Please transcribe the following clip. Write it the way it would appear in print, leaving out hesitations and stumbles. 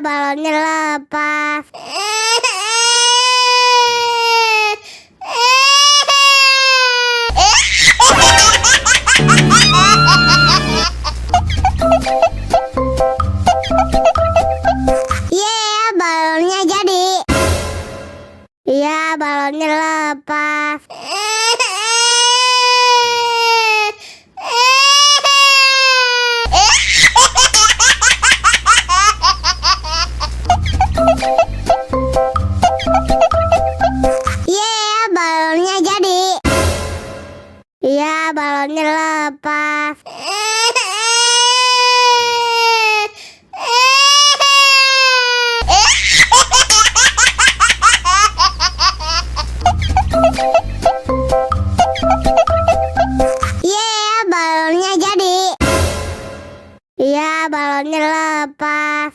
balonnya lepas. Yeah, balonnya jadi. Iya, balonnya lepas. Yeah, balonnya jadi. Iya, balonnya lepas. Yeah, balonnya jadi. Iya, balonnya lepas.